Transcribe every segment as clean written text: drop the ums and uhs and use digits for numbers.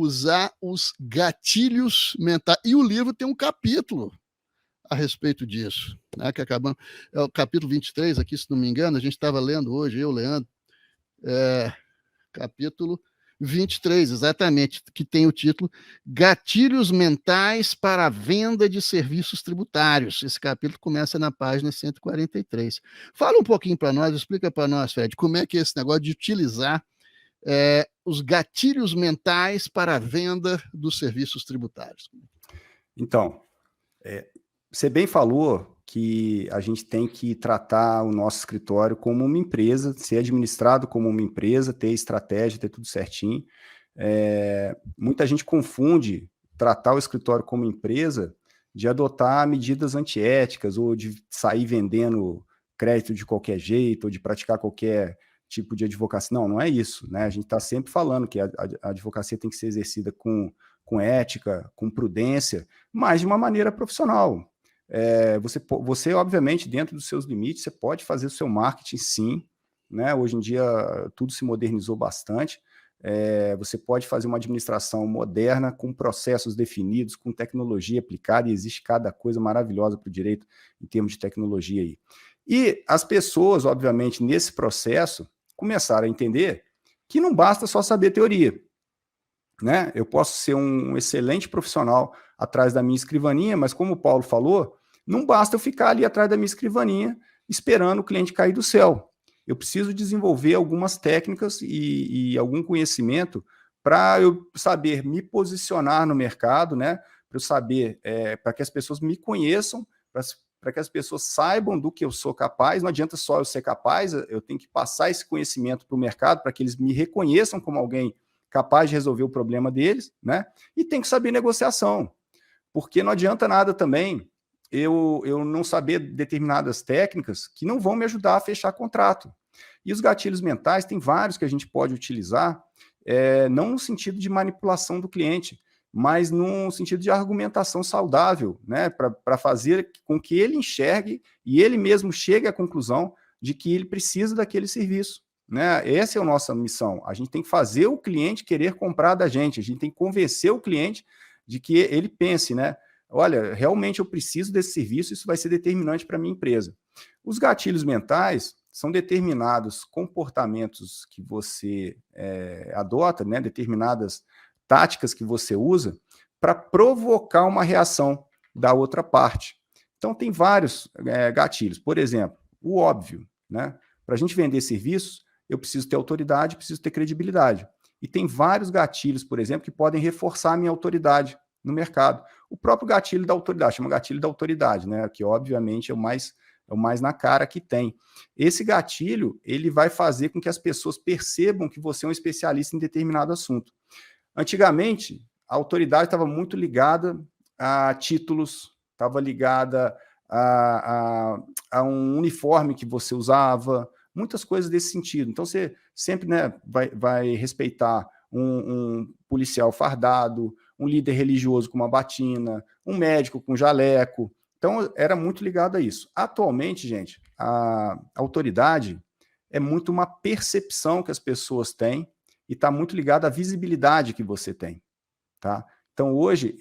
usar os gatilhos mentais. E o livro tem um capítulo a respeito disso, né, que acabamos, é o capítulo 23, aqui, se não me engano, a gente estava lendo hoje, eu, Leandro, capítulo 23, exatamente, que tem o título Gatilhos Mentais para a Venda de Serviços Tributários. Esse capítulo começa na página 143. Fala um pouquinho para nós, explica para nós, Fred, como é que é esse negócio de utilizar os gatilhos mentais para a venda dos serviços tributários. Então, você bem falou que a gente tem que tratar o nosso escritório como uma empresa, ser administrado como uma empresa, ter estratégia, ter tudo certinho. Muita gente confunde tratar o escritório como empresa de adotar medidas antiéticas ou de sair vendendo crédito de qualquer jeito ou de praticar qualquer tipo de advocacia. Não, não é isso, né? A gente está sempre falando que a advocacia tem que ser exercida com ética, com prudência, mas de uma maneira profissional. Você, obviamente, dentro dos seus limites, você pode fazer o seu marketing, sim, né? Hoje em dia, tudo se modernizou bastante. Você pode fazer uma administração moderna, com processos definidos, com tecnologia aplicada, e existe cada coisa maravilhosa para o direito em termos de tecnologia aí. E as pessoas, obviamente, nesse processo, começaram a entender que não basta só saber teoria, né? Eu posso ser um excelente profissional atrás da minha escrivaninha, mas como o Paulo falou, não basta eu ficar ali atrás da minha escrivaninha esperando o cliente cair do céu. Eu preciso desenvolver algumas técnicas e algum conhecimento para eu saber me posicionar no mercado, né? Para eu saber, para que as pessoas me conheçam, para que as pessoas saibam do que eu sou capaz. Não adianta só eu ser capaz, eu tenho que passar esse conhecimento para o mercado, para que eles me reconheçam como alguém capaz de resolver o problema deles, né? E tem que saber negociação, porque não adianta nada também eu não saber determinadas técnicas que não vão me ajudar a fechar contrato. E os gatilhos mentais, tem vários que a gente pode utilizar, não no sentido de manipulação do cliente, mas no sentido de argumentação saudável, né? Para fazer com que ele enxergue e ele mesmo chegue à conclusão de que ele precisa daquele serviço, né? Essa é a nossa missão. A gente tem que fazer o cliente querer comprar da gente, a gente tem que convencer o cliente de que ele pense, né? Olha, realmente eu preciso desse serviço, isso vai ser determinante para a minha empresa. Os gatilhos mentais são determinados comportamentos que você adota, né? Determinadas táticas que você usa para provocar uma reação da outra parte. Então, tem vários gatilhos. Por exemplo, o óbvio, né? Para a gente vender serviços, eu preciso ter autoridade, preciso ter credibilidade. E tem vários gatilhos, por exemplo, que podem reforçar a minha autoridade no mercado. O próprio gatilho da autoridade, chama gatilho da autoridade, né? Que obviamente é o mais na cara que tem. Esse gatilho, ele vai fazer com que as pessoas percebam que você é um especialista em determinado assunto. Antigamente, a autoridade estava muito ligada a títulos, estava ligada a um uniforme que você usava, muitas coisas desse sentido. Então, você sempre, né, vai respeitar um policial fardado, um líder religioso com uma batina, um médico com jaleco. Então, era muito ligado a isso. Atualmente, gente, a autoridade é muito uma percepção que as pessoas têm e está muito ligado à visibilidade que você tem, tá? Então, hoje,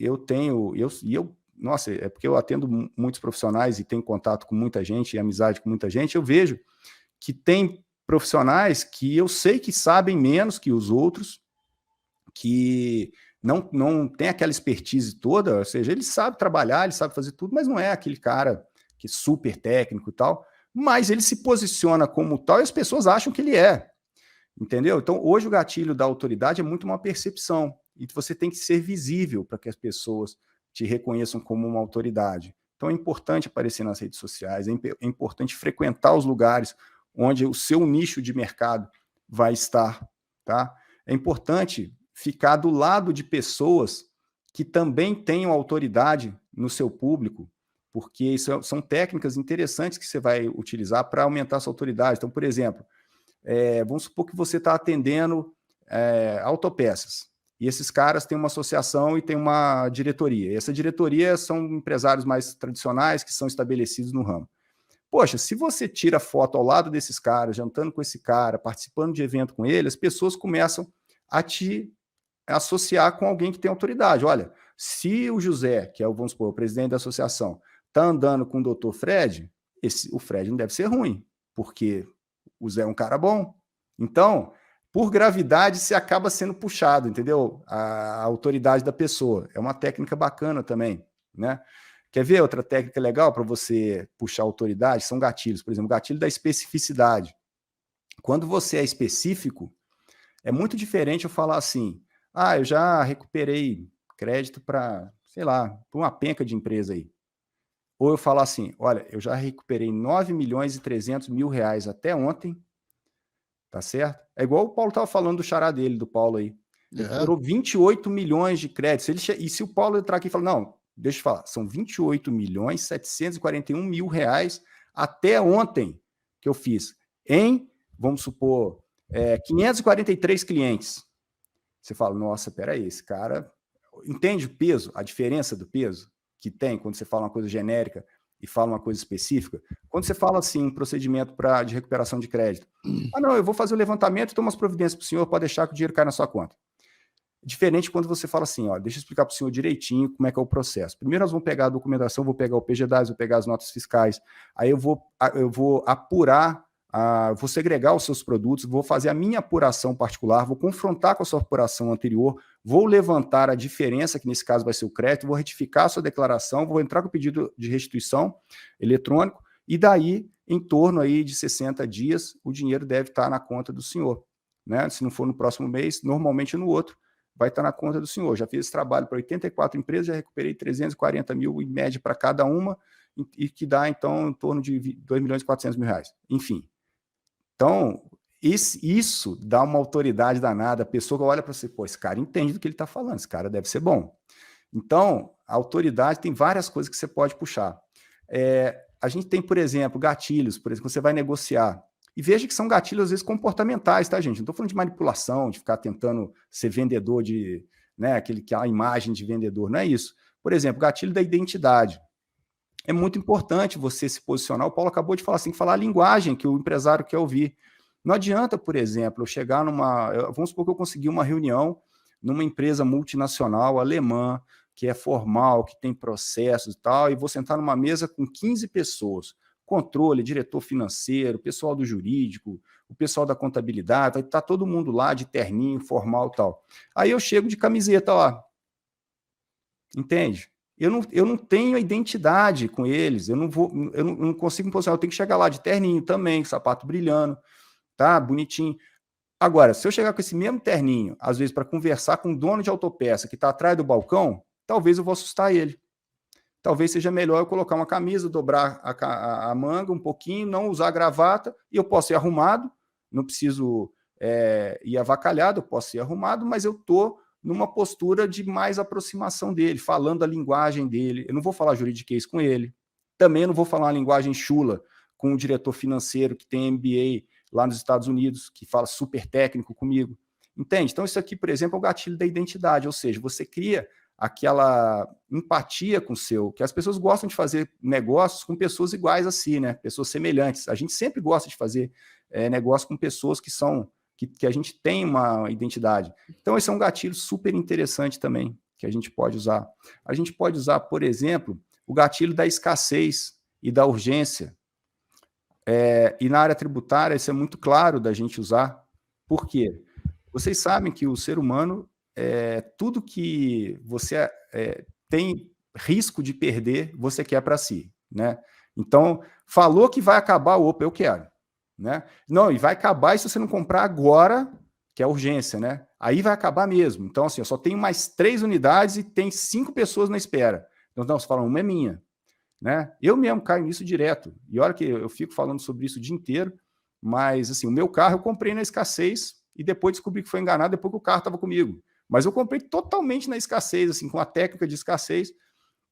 nossa, é porque eu atendo muitos profissionais e tenho contato com muita gente e amizade com muita gente, eu vejo que tem profissionais que eu sei que sabem menos que os outros, que não tem aquela expertise toda, ou seja, ele sabe trabalhar, ele sabe fazer tudo, mas não é aquele cara que é super técnico e tal, mas ele se posiciona como tal e as pessoas acham que ele é, entendeu? Então, hoje o gatilho da autoridade é muito uma percepção, e você tem que ser visível para que as pessoas te reconheçam como uma autoridade. Então, é importante aparecer nas redes sociais, é importante frequentar os lugares onde o seu nicho de mercado vai estar, tá? É importante ficar do lado de pessoas que também tenham autoridade no seu público, porque isso são técnicas interessantes que você vai utilizar para aumentar a sua autoridade. Então, por exemplo, vamos supor que você está atendendo autopeças, e esses caras têm uma associação e têm uma diretoria. E essa diretoria são empresários mais tradicionais que são estabelecidos no ramo. Poxa, se você tira foto ao lado desses caras, jantando com esse cara, participando de evento com ele, as pessoas começam a te associar com alguém que tem autoridade. Olha, se o José, que é, vamos supor, o presidente da associação, está andando com o doutor Fred, o Fred não deve ser ruim, porque o Zé é um cara bom. Então, por gravidade, você acaba sendo puxado, entendeu? A autoridade da pessoa. É uma técnica bacana também, né? Quer ver outra técnica legal para você puxar a autoridade? São gatilhos. Por exemplo, o gatilho da especificidade. Quando você é específico, é muito diferente eu falar assim, eu já recuperei crédito para, sei lá, para uma penca de empresa aí. Ou eu falar assim, olha, eu já recuperei 9 milhões e 300 mil reais até ontem, tá certo? É igual o Paulo estava falando do xará dele, do Paulo aí. Ele recuperou 28 milhões de créditos. E se o Paulo entrar aqui e falar, não, deixa eu falar, são 28 milhões 741 mil reais até ontem que eu fiz em, vamos supor, 543 clientes. Você fala, nossa, peraí, esse cara entende o peso, a diferença do peso que tem quando você fala uma coisa genérica e fala uma coisa específica? Quando você fala assim, um procedimento de recuperação de crédito, não, eu vou fazer o levantamento e tomo as providências para o senhor, pode deixar que o dinheiro cai na sua conta. Diferente quando você fala assim, deixa eu explicar para o senhor direitinho como é que é o processo. Primeiro nós vamos pegar a documentação, vou pegar o PGDAS, vou pegar as notas fiscais, aí eu vou apurar, vou segregar os seus produtos, vou fazer a minha apuração particular, vou confrontar com a sua apuração anterior, vou levantar a diferença, que nesse caso vai ser o crédito, vou retificar a sua declaração, vou entrar com o pedido de restituição eletrônico, e daí, em torno aí de 60 dias, o dinheiro deve estar na conta do senhor, né? Se não for no próximo mês, normalmente no outro, vai estar na conta do senhor. Já fiz esse trabalho para 84 empresas, já recuperei 340 mil em média para cada uma, e que dá, então, em torno de 2 milhões e 400 mil reais. Enfim. Então, isso dá uma autoridade danada. A pessoa olha para você, esse cara entende do que ele está falando, esse cara deve ser bom. Então, a autoridade tem várias coisas que você pode puxar. A gente tem, por exemplo, gatilhos, por exemplo, você vai negociar. E veja que são gatilhos, às vezes, comportamentais, tá, gente? Não estou falando de manipulação, de ficar tentando ser vendedor né, aquela imagem de vendedor, não é isso. Por exemplo, gatilho da identidade. É muito importante você se posicionar. O Paulo acabou de falar assim, falar a linguagem que o empresário quer ouvir. Não adianta, por exemplo, eu chegar vamos supor que eu consegui uma reunião numa empresa multinacional alemã, que é formal, que tem processos e tal, e vou sentar numa mesa com 15 pessoas. Controle, diretor financeiro, pessoal do jurídico, o pessoal da contabilidade, vai estar todo mundo lá de terninho, formal e tal. Aí eu chego de camiseta lá. Entende? Eu não tenho a identidade com eles, eu não consigo me posicionar, eu tenho que chegar lá de terninho também, sapato brilhando, tá? Bonitinho. Agora, se eu chegar com esse mesmo terninho, às vezes para conversar com um dono de autopeça que está atrás do balcão, talvez eu vou assustar ele. Talvez seja melhor eu colocar uma camisa, dobrar a manga um pouquinho, não usar gravata, e eu posso ir arrumado, não preciso ir avacalhado, eu posso ir arrumado, mas eu estou numa postura de mais aproximação dele, falando a linguagem dele. Eu não vou falar juridiquês com ele, também não vou falar uma linguagem chula com o diretor financeiro que tem MBA lá nos Estados Unidos, que fala super técnico comigo. Entende? Então, isso aqui, por exemplo, é o gatilho da identidade, ou seja, você cria aquela empatia com o seu, que as pessoas gostam de fazer negócios com pessoas iguais a si, né? Pessoas semelhantes. A gente sempre gosta de fazer negócio com pessoas que a gente tem uma identidade. Então, esse é um gatilho super interessante também, que a gente pode usar. A gente pode usar, por exemplo, o gatilho da escassez e da urgência. E na área tributária, isso é muito claro da gente usar. Por quê? Vocês sabem que o ser humano, tudo que você tem risco de perder, você quer para si, né? Então, falou que vai acabar, opa, eu quero, né? Não, e vai acabar e se você não comprar agora, que é a urgência, né? Aí vai acabar mesmo. Então, assim, eu só tenho mais 3 unidades e tem 5 pessoas na espera. Então, não, você fala, uma é minha, né? Eu mesmo caio nisso direto. E olha que eu fico falando sobre isso o dia inteiro, mas, assim, o meu carro eu comprei na escassez e depois descobri que foi enganado depois que o carro estava comigo. Mas eu comprei totalmente na escassez, assim, com a técnica de escassez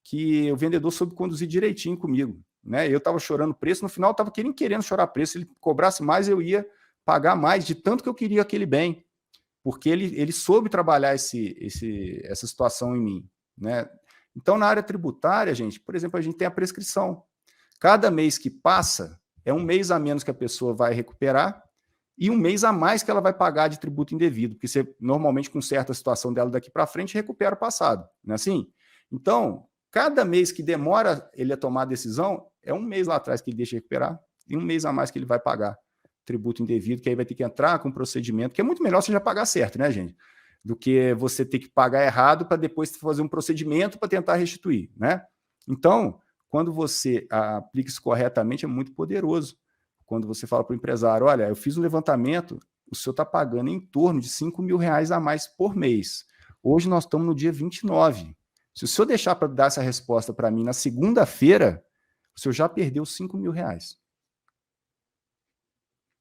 que o vendedor soube conduzir direitinho comigo, né? Eu estava chorando preço, no final eu estava querendo chorar preço, se ele cobrasse mais eu ia pagar mais, de tanto que eu queria aquele bem, porque ele soube trabalhar essa situação em mim, né? Então, na área tributária, gente, por exemplo, a gente tem a prescrição. Cada mês que passa é um mês a menos que a pessoa vai recuperar e um mês a mais que ela vai pagar de tributo indevido, porque você, normalmente, com certa situação dela daqui para frente, recupera o passado, não é assim? Então, cada mês que demora ele a tomar a decisão, é um mês lá atrás que ele deixa de recuperar, e um mês a mais que ele vai pagar tributo indevido, que aí vai ter que entrar com um procedimento, que é muito melhor você já pagar certo, né, gente? Do que você ter que pagar errado para depois fazer um procedimento para tentar restituir, né? Então, quando você aplica isso corretamente, é muito poderoso. Quando você fala para o empresário, olha, eu fiz um levantamento, o senhor está pagando em torno de R$5 mil a mais por mês. Hoje nós estamos no dia 29. Se o senhor deixar para dar essa resposta para mim na segunda-feira, o senhor já perdeu R$5 mil.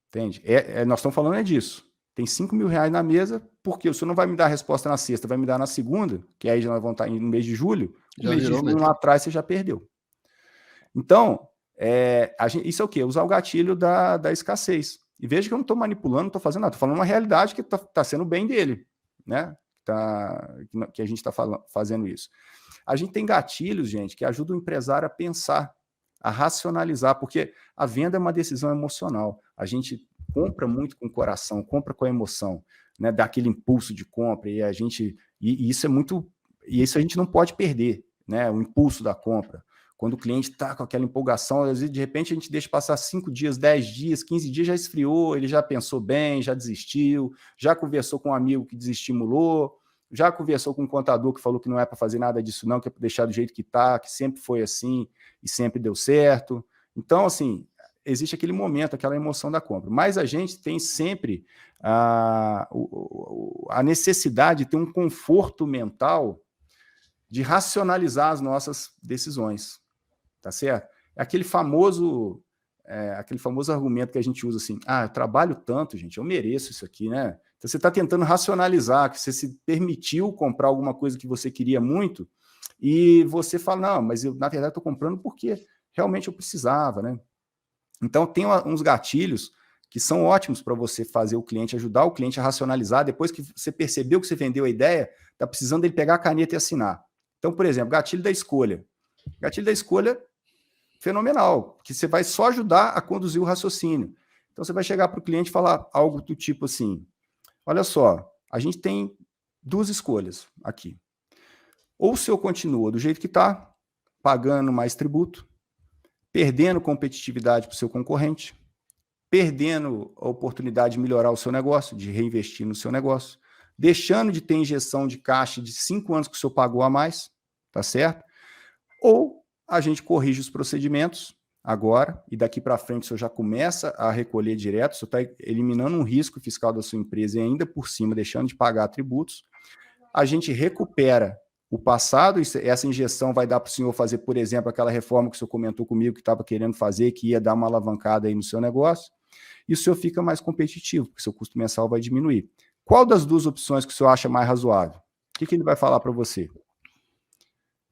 Entende? Nós estamos falando disso. Tem R$5 mil na mesa, porque o senhor não vai me dar a resposta na sexta, vai me dar na segunda, que aí já nós vamos estar no mês de julho. O mês de julho lá atrás você já perdeu. Então, isso é o quê? Usar o gatilho da escassez. E veja que eu não estou manipulando, não estou fazendo nada, estou falando uma realidade que está sendo bem dele, né? Que a gente está fazendo isso. A gente tem gatilhos, gente, que ajudam o empresário a pensar, a racionalizar, porque a venda é uma decisão emocional. A gente compra muito com o coração, compra com a emoção, né? Dá aquele impulso de compra, e isso é muito. E isso a gente não pode perder, né? O impulso da compra. Quando o cliente está com aquela empolgação, às vezes, de repente, a gente deixa passar 5 dias, 10 dias, 15 dias, já esfriou, ele já pensou bem, já desistiu, já conversou com um amigo que desestimulou, já conversou com um contador que falou que não é para fazer nada disso não, que é para deixar do jeito que está, que sempre foi assim e sempre deu certo. Então, assim, existe aquele momento, aquela emoção da compra. Mas a gente tem sempre a necessidade de ter um conforto mental de racionalizar as nossas decisões. Tá certo? É aquele famoso argumento que a gente usa assim, eu trabalho tanto, gente, eu mereço isso aqui, né? Então você está tentando racionalizar, que você se permitiu comprar alguma coisa que você queria muito, e você fala, não, mas eu, na verdade, estou comprando porque realmente eu precisava, né? Então tem uns gatilhos que são ótimos para você fazer o cliente, ajudar o cliente a racionalizar, depois que você percebeu que você vendeu a ideia, está precisando dele pegar a caneta e assinar. Então, por exemplo, gatilho da escolha. Gatilho da escolha fenomenal, que você vai só ajudar a conduzir o raciocínio. Então, você vai chegar para o cliente e falar algo do tipo assim, olha só, a gente tem 2 escolhas aqui. Ou o senhor continua do jeito que está, pagando mais tributo, perdendo competitividade para o seu concorrente, perdendo a oportunidade de melhorar o seu negócio, de reinvestir no seu negócio, deixando de ter injeção de caixa de 5 anos que o senhor pagou a mais, tá certo? Ou a gente corrige os procedimentos agora, e daqui para frente o senhor já começa a recolher direto, o senhor está eliminando um risco fiscal da sua empresa e ainda por cima deixando de pagar tributos. A gente recupera o passado, essa injeção vai dar para o senhor fazer, por exemplo, aquela reforma que o senhor comentou comigo que estava querendo fazer, que ia dar uma alavancada aí no seu negócio, e o senhor fica mais competitivo, porque o seu custo mensal vai diminuir. Qual das 2 opções que o senhor acha mais razoável? O que ele vai falar para você?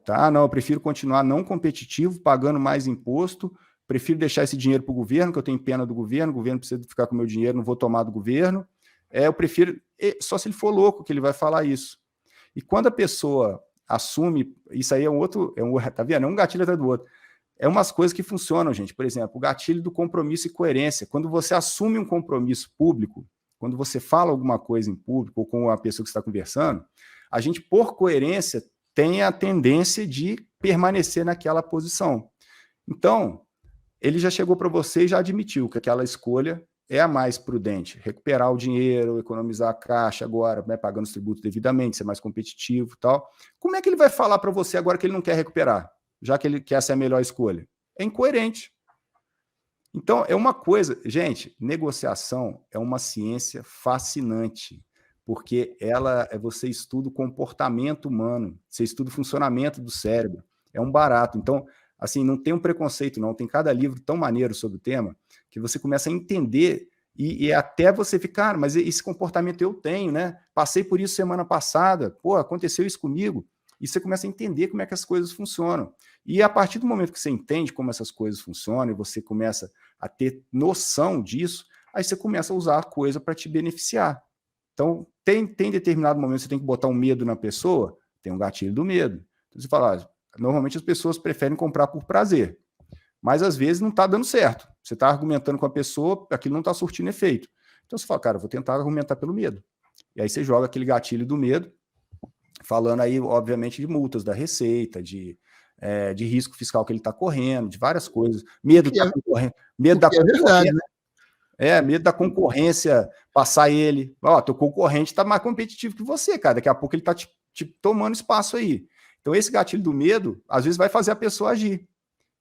Tá? Não, eu prefiro continuar não competitivo, pagando mais imposto, prefiro deixar esse dinheiro para o governo, que eu tenho pena do governo, o governo precisa ficar com o meu dinheiro, não vou tomar do governo. Eu prefiro, só se ele for louco que ele vai falar isso. E quando a pessoa assume, isso aí tá vendo? É um gatilho atrás do outro. É umas coisas que funcionam, gente. Por exemplo, o gatilho do compromisso e coerência. Quando você assume um compromisso público, quando você fala alguma coisa em público ou com a pessoa que está conversando, a gente, por coerência, tem a tendência de permanecer naquela posição. Então, ele já chegou para você e já admitiu que aquela escolha é a mais prudente. Recuperar o dinheiro, economizar a caixa agora, né, pagando os tributos devidamente, ser mais competitivo e tal. Como é que ele vai falar para você agora que ele não quer recuperar, já que essa é a melhor escolha? É incoerente. Então, é uma coisa... Gente, negociação é uma ciência fascinante, porque você estuda o comportamento humano, você estuda o funcionamento do cérebro, é um barato. Então, assim, não tem um preconceito não, tem cada livro tão maneiro sobre o tema, que você começa a entender, e até você ficar, mas esse comportamento eu tenho, né? Passei por isso semana passada, aconteceu isso comigo, e você começa a entender como é que as coisas funcionam. E a partir do momento que você entende como essas coisas funcionam, e você começa a ter noção disso, aí você começa a usar a coisa para te beneficiar. Então, tem determinado momento que você tem que botar um medo na pessoa, tem um gatilho do medo. Então, você fala, normalmente as pessoas preferem comprar por prazer, mas às vezes não está dando certo. Você está argumentando com a pessoa, aquilo não está surtindo efeito. Então Então você fala, cara, eu vou tentar argumentar pelo medo. E aí você joga aquele gatilho do medo, falando aí, obviamente, de multas da Receita, de risco fiscal que ele está correndo, de várias coisas. Medo da concorrência. Medo da concorrência. É verdade, né? Medo da concorrência passar ele. Ó, teu concorrente está mais competitivo que você, cara. Daqui a pouco ele está te tomando espaço aí. Então, esse gatilho do medo, às vezes, vai fazer a pessoa agir.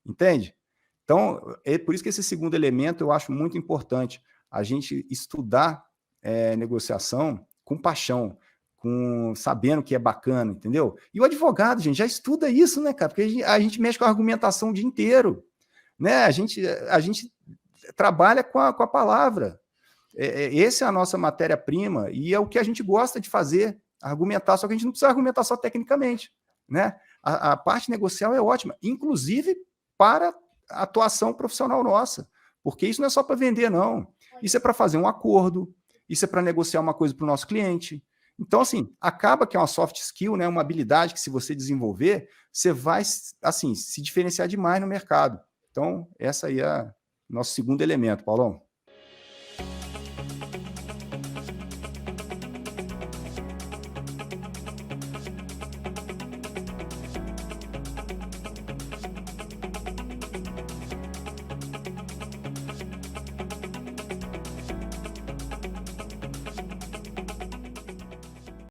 Entende? Então, é por isso que esse segundo elemento eu acho muito importante. A gente estudar negociação com paixão, sabendo que é bacana, entendeu? E o advogado, gente, já estuda isso, né, cara? Porque a gente mexe com a argumentação o dia inteiro, né? A gente trabalha com a palavra. Essa é a nossa matéria-prima e é o que a gente gosta de fazer, argumentar, só que a gente não precisa argumentar só tecnicamente, né? A parte negocial é ótima, inclusive para a atuação profissional nossa, porque isso não é só para vender, não. Isso é para fazer um acordo, isso é para negociar uma coisa para o nosso cliente. Então, assim, acaba que é uma soft skill, né, uma habilidade que, se você desenvolver, você vai, assim, se diferenciar demais no mercado. Então, essa aí é o nosso segundo elemento, Paulão.